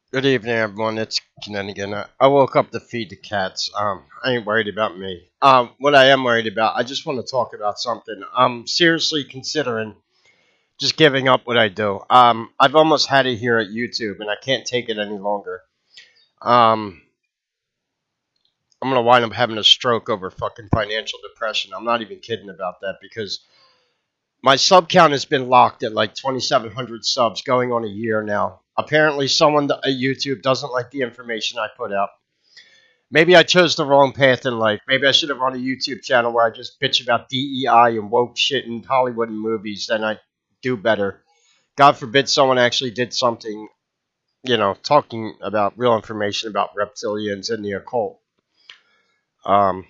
Good evening, everyone. It's Kinninigan. I woke up to feed the cats. I ain't worried about me. What I am worried about, I just want to talk about something. I'm seriously considering just giving up what I do. I've almost had it here at YouTube, and I can't take it any longer. Um, I'm gonna wind up having a stroke over fucking financial depression. I'm not even kidding about that because my sub count has been locked at like 2,700 subs, going on a year now. Apparently, someone at YouTube doesn't like the information I put out. Maybe I chose the wrong path in life. Maybe I should have run a YouTube channel where I just bitch about DEI and woke shit in Hollywood and movies. Then I do better. God forbid someone actually did something, talking about real information about reptilians and the occult. Um,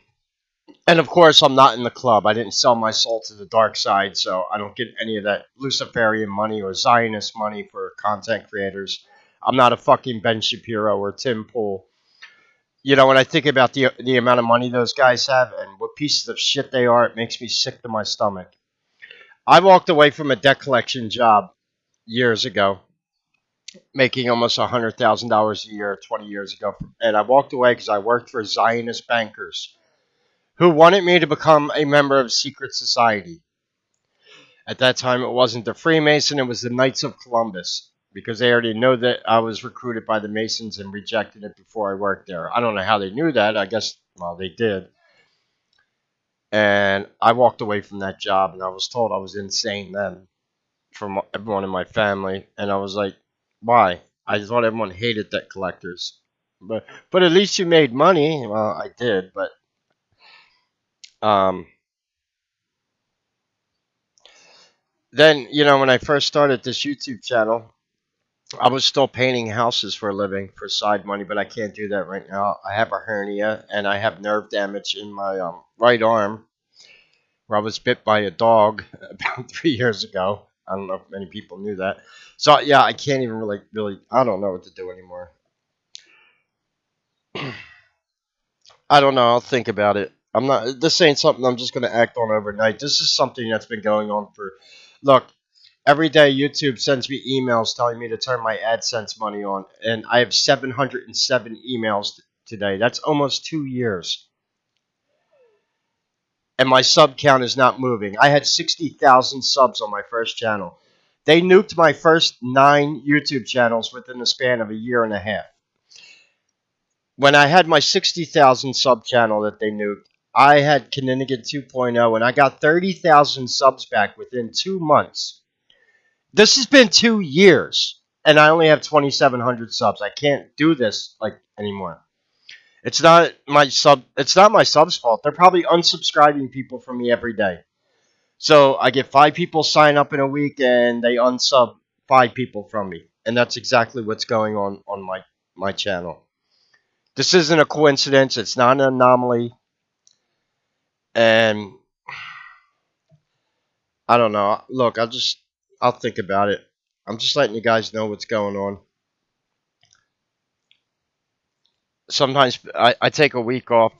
and of course, I'm not in the club. I didn't sell my soul to the dark side, so I don't get any of that Luciferian money or Zionist money for content creators. I'm not a fucking Ben Shapiro or Tim Pool. When I think about the amount of money those guys have and what pieces of shit they are, it makes me sick to my stomach. I walked away from a debt collection job years ago, making almost $100,000 a year 20 years ago, and I walked away because I worked for Zionist bankers who wanted me to become a member of secret society. At that time, it wasn't the Freemason; it was the Knights of Columbus. Because they already know that I was recruited by the Masons and rejected it before I worked there. I don't know how they knew that. I guess, well, they did. And I walked away from that job, and I was told I was insane then from everyone in my family. And I was like, why? I thought everyone hated debt collectors. But at least you made money. Well, I did, but um, then when I first started this YouTube channel, I was still painting houses for a living for side money, but I can't do that right now. I have a hernia and I have nerve damage in my right arm where I was bit by a dog about 3 years ago. I don't know if many people knew that. So yeah, I can't even really. I don't know what to do anymore. I don't know. I'll think about it. I'm not. This ain't something I'm just gonna act on overnight. This is something that's been going on for. Look, every day YouTube sends me emails telling me to turn my AdSense money on, and I have 707 emails today. That's almost 2 years, and my sub count is not moving. I had 60,000 subs on my first channel. They nuked my first 9 YouTube channels within the span of a year and a half. When I had my 60,000 sub channel that they nuked, I had Kinninigan 2.0 and I got 30,000 subs back within 2 months. This has been 2 years and I only have 2,700 subs. I can't do this like anymore. It's not my sub's fault. They're probably unsubscribing people from me every day. So I get 5 people sign up in a week and they unsub 5 people from me. And that's exactly what's going on my channel. This isn't a coincidence. It's not an anomaly. And I don't know. Look, I'll think about it. I'm just letting you guys know what's going on. Sometimes I take a week off.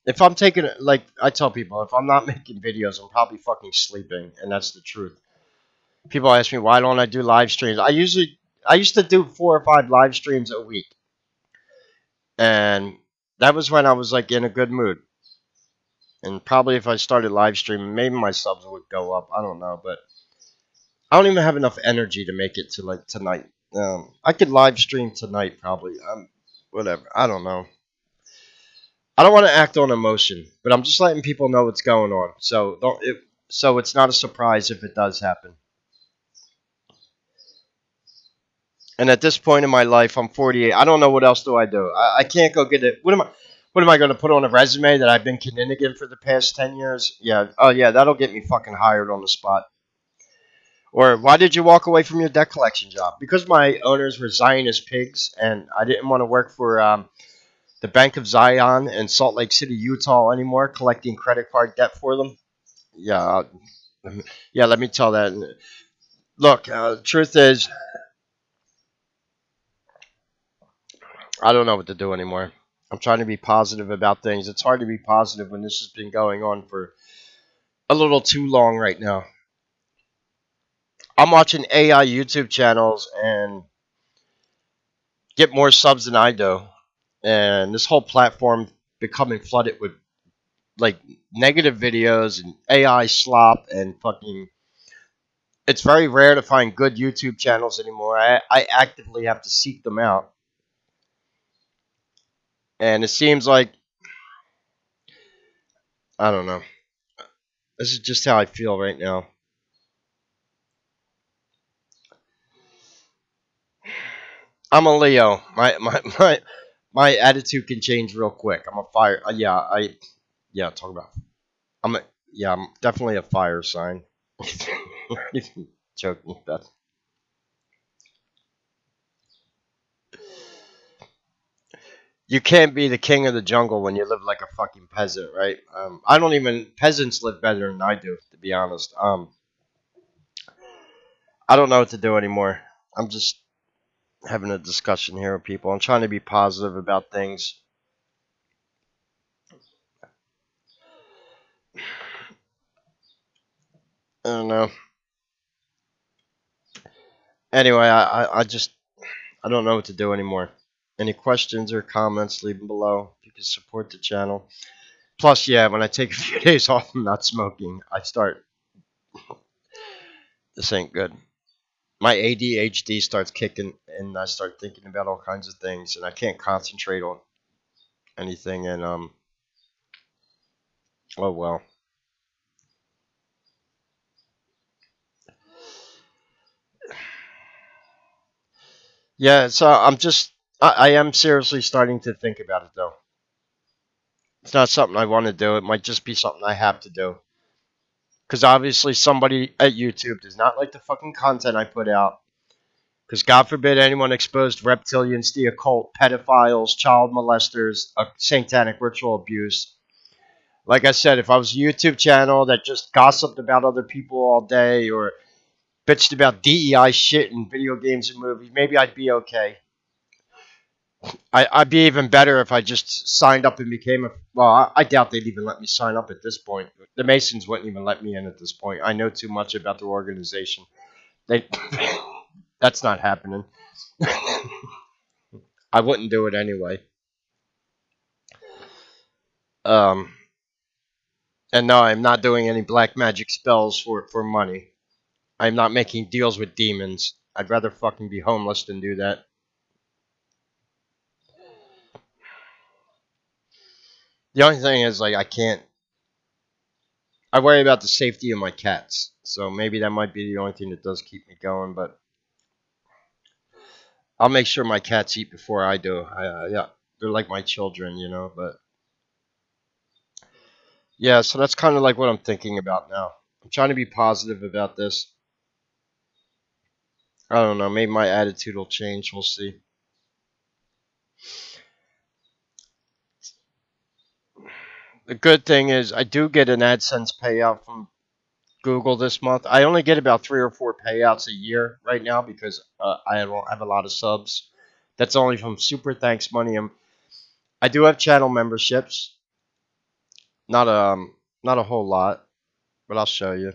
If I'm taking, like I tell people, if I'm not making videos, I'm probably fucking sleeping, and that's the truth. People ask me why don't I do live streams. I used to do 4 or 5 live streams a week, and that was when I was like in a good mood. And probably if I started live streaming, maybe my subs would go up. I don't know, but I don't even have enough energy to make it to like tonight. I could live stream tonight probably. Whatever. I don't know. I don't want to act on emotion, but I'm just letting people know what's going on. So it's not a surprise if it does happen. And at this point in my life, I'm 48. I don't know what else do I do. I can't go get it. What am I going to put on a resume that I've been Kinninigan for the past 10 years? Yeah. Oh yeah, that'll get me fucking hired on the spot. Or why did you walk away from your debt collection job? Because my owners were Zionist pigs, and I didn't want to work for the Bank of Zion in Salt Lake City, Utah anymore, collecting credit card debt for them. Yeah, yeah. Let me tell that. Look, truth is, I don't know what to do anymore. I'm trying to be positive about things. It's hard to be positive when this has been going on for a little too long right now. I'm watching AI YouTube channels, and get more subs than I do, and this whole platform becoming flooded with like negative videos and AI slop and fucking. It's very rare to find good YouTube channels anymore. I actively have to seek them out, and it seems like I don't know. This is just how I feel right now. I'm a Leo. My attitude can change real quick. I'm a fire. Yeah. Talk about. I'm a yeah. I'm definitely a fire sign. Joking about. You can't be the king of the jungle when you live like a fucking peasant, right? I don't even peasants live better than I do, to be honest. I don't know what to do anymore. I'm just having a discussion here with people. I'm trying to be positive about things. I don't know. Anyway, I just I don't know what to do anymore. Any questions or comments, leave them below. You can support the channel. Plus, yeah, when I take a few days off from not smoking, I start. This ain't good. My ADHD starts kicking, and I start thinking about all kinds of things, and I can't concentrate on anything. And oh well. Yeah, so I am seriously starting to think about it though. It's not something I want to do. It might just be something I have to do. Because obviously somebody at YouTube does not like the fucking content I put out. Because God forbid anyone exposed reptilians, the occult, pedophiles, child molesters, satanic ritual abuse. Like I said, if I was a YouTube channel that just gossiped about other people all day or bitched about DEI shit in video games and movies, maybe I'd be okay. I'd be even better if I just signed up and became a. Well, I doubt they'd even let me sign up at this point. The Masons wouldn't even let me in at this point. I know too much about their organization. They, that's not happening. I wouldn't do it anyway. Um, and no, I'm not doing any black magic spells for money. I'm not making deals with demons. I'd rather fucking be homeless than do that. The only thing is, like, I can't. I worry about the safety of my cats, so maybe that might be the only thing that does keep me going. But I'll make sure my cats eat before I do. Yeah, they're like my children, you know. But yeah, so that's kind of like what I'm thinking about now. I'm trying to be positive about this. I don't know. Maybe my attitude will change. We'll see. The good thing is I do get an AdSense payout from Google this month. I only get about 3 or 4 payouts a year right now because I don't have a lot of subs. That's only from Super Thanks Money. I do have channel memberships. Not not a whole lot, but I'll show you.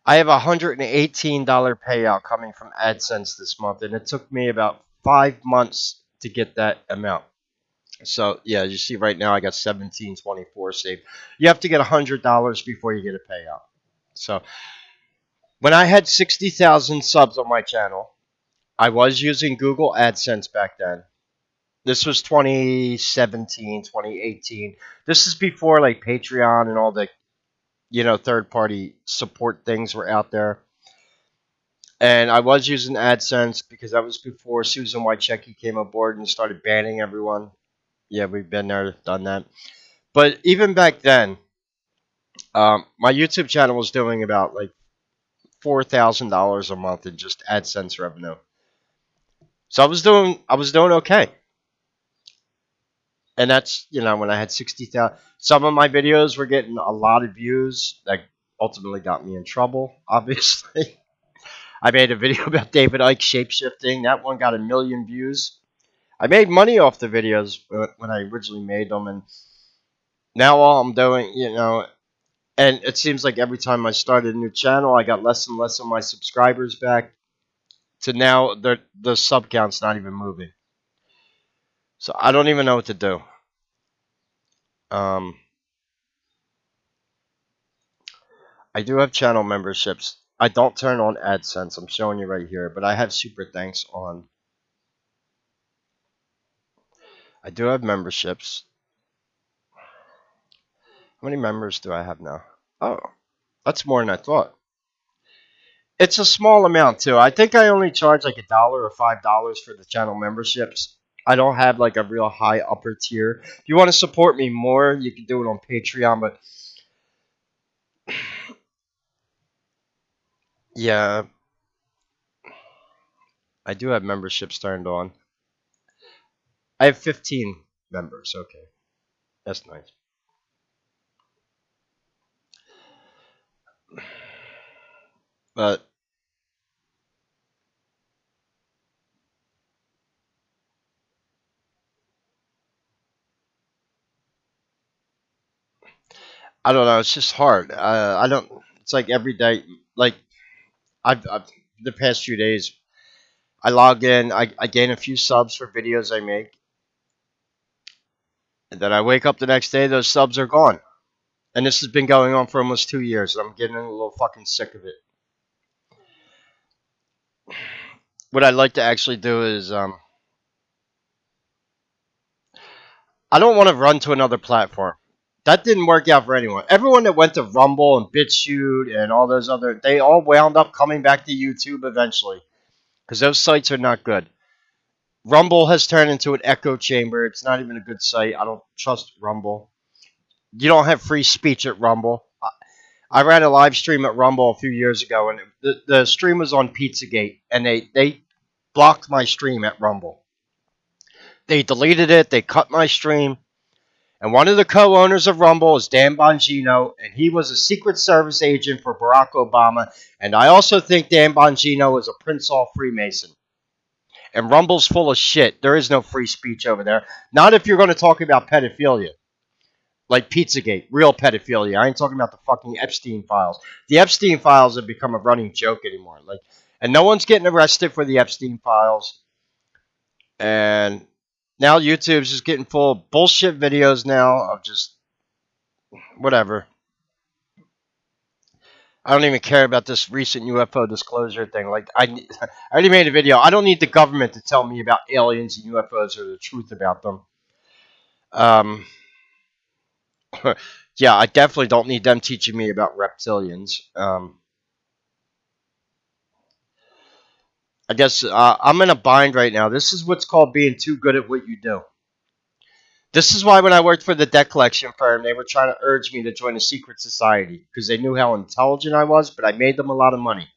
I have a $118 payout coming from AdSense this month, and it took me about 5 months to get that amount. So yeah, you see right now I got 1724 saved. You have to get $100 before you get a payout. So when I had 60,000 subs on my channel, I was using Google AdSense back then. This was 2017, 2018. This is before like Patreon and all the third party support things were out there. And I was using AdSense because that was before Susan Wojcicki came aboard and started banning everyone. Yeah, we've been there, done that. But even back then, my YouTube channel was doing about like $4,000 a month in just AdSense revenue. So I was doing okay. And that's when I had 60,000. Some of my videos were getting a lot of views. That ultimately got me in trouble. Obviously, I made a video about David Icke shapeshifting. That one got 1 million views. I made money off the videos when I originally made them, and now all I'm doing, and it seems like every time I started a new channel, I got less and less of my subscribers back. to now the sub count's not even moving. So I don't even know what to do. Um, I do have channel memberships. I don't turn on AdSense. I'm showing you right here, but I have super thanks on. I do have memberships. How many members do I have now? Oh, that's more than I thought. It's a small amount too. I think I only charge like $1 or $5 for the channel memberships. I don't have like a real high upper tier. If you want to support me more, you can do it on Patreon. But yeah, I do have memberships turned on. I have 15 members. Okay, that's nice. But I don't know. It's just hard. I don't. It's like every day. Like I've the past few days. I log in. I gain a few subs for videos I make, and then I wake up the next day. Those subs are gone. And this has been going on for almost 2 years. And I'm getting a little fucking sick of it. What I'd like to actually do is I don't want to run to another platform. That didn't work out for anyone. Everyone that went to Rumble and BitChute and all those other, they all wound up coming back to YouTube eventually because those sites are not good. Rumble has turned into an echo chamber. It's not even a good site. I don't trust Rumble. You don't have free speech at Rumble. I ran a live stream at Rumble a few years ago, and the stream was on Pizzagate, and they blocked my stream at Rumble. They deleted it. They cut my stream. And one of the co-owners of Rumble is Dan Bongino, and he was a Secret Service agent for Barack Obama. And I also think Dan Bongino is a Prince Hall Freemason. And Rumble's full of shit. There is no free speech over there. Not if you're going to talk about pedophilia. Like Pizzagate, real pedophilia. I ain't talking about the fucking Epstein files. The Epstein files have become a running joke anymore. And no one's getting arrested for the Epstein files. And now YouTube's just getting full of bullshit videos now of just whatever. I don't even care about this recent UFO disclosure thing. I already made a video. I don't need the government to tell me about aliens and UFOs or the truth about them. Um, yeah, I definitely don't need them teaching me about reptilians. I guess I'm in a bind right now. This is what's called being too good at what you do. This is why when I worked for the debt collection firm, they were trying to urge me to join a secret society because they knew how intelligent I was, but I made them a lot of money.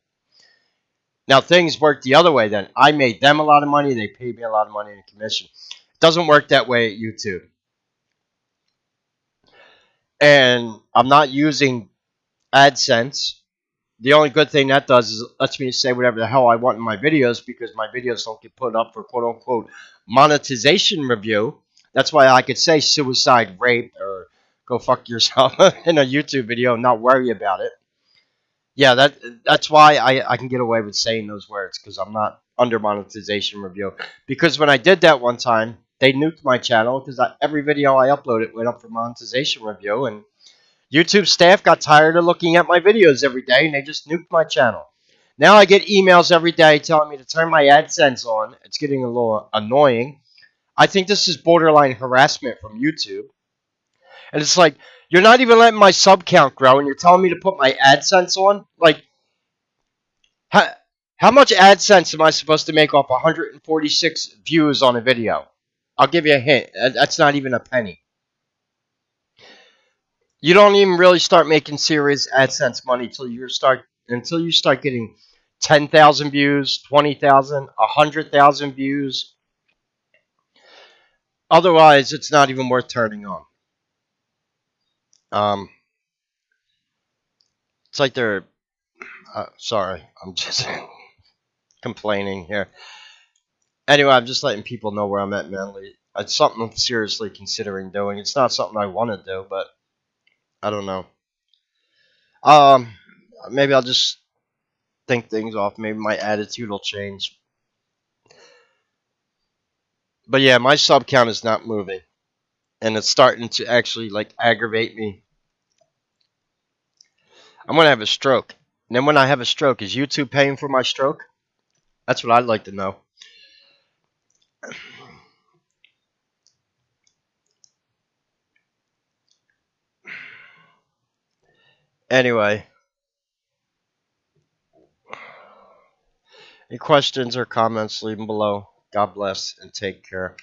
Now things worked the other way then. I made them a lot of money, they paid me a lot of money in commission. It doesn't work that way at YouTube. And I'm not using AdSense. The only good thing that does is it lets me say whatever the hell I want in my videos because my videos don't get put up for quote unquote monetization review. That's why I could say suicide, rape, or go fuck yourself in a YouTube video and not worry about it. Yeah, that's why I can get away with saying those words because I'm not under monetization review. Because when I did that one time, they nuked my channel because every video I uploaded went up for monetization review, and YouTube staff got tired of looking at my videos every day, and they just nuked my channel. Now I get emails every day telling me to turn my AdSense on. It's getting a little annoying. I think this is borderline harassment from YouTube. And it's like, you're not even letting my sub count grow, and you're telling me to put my AdSense on? Like, how, how much AdSense am I supposed to make off 146 views on a video? I'll give you a hint. That's not even a penny. You don't even really start making serious AdSense money until you start getting 10,000 views, 20,000, 100,000 views. Otherwise, it's not even worth turning on. Um, it's like they're. Sorry, I'm just complaining here. Anyway, I'm just letting people know where I'm at mentally. It's something I'm seriously considering doing. It's not something I want to do, but I don't know. Um, maybe I'll just think things off. Maybe my attitude will change. But yeah, my sub count is not moving, and it's starting to actually like aggravate me. I'm gonna have a stroke. And then when I have a stroke, is YouTube paying for my stroke? That's what I'd like to know. Anyway, any questions or comments, leave them below. God bless and take care.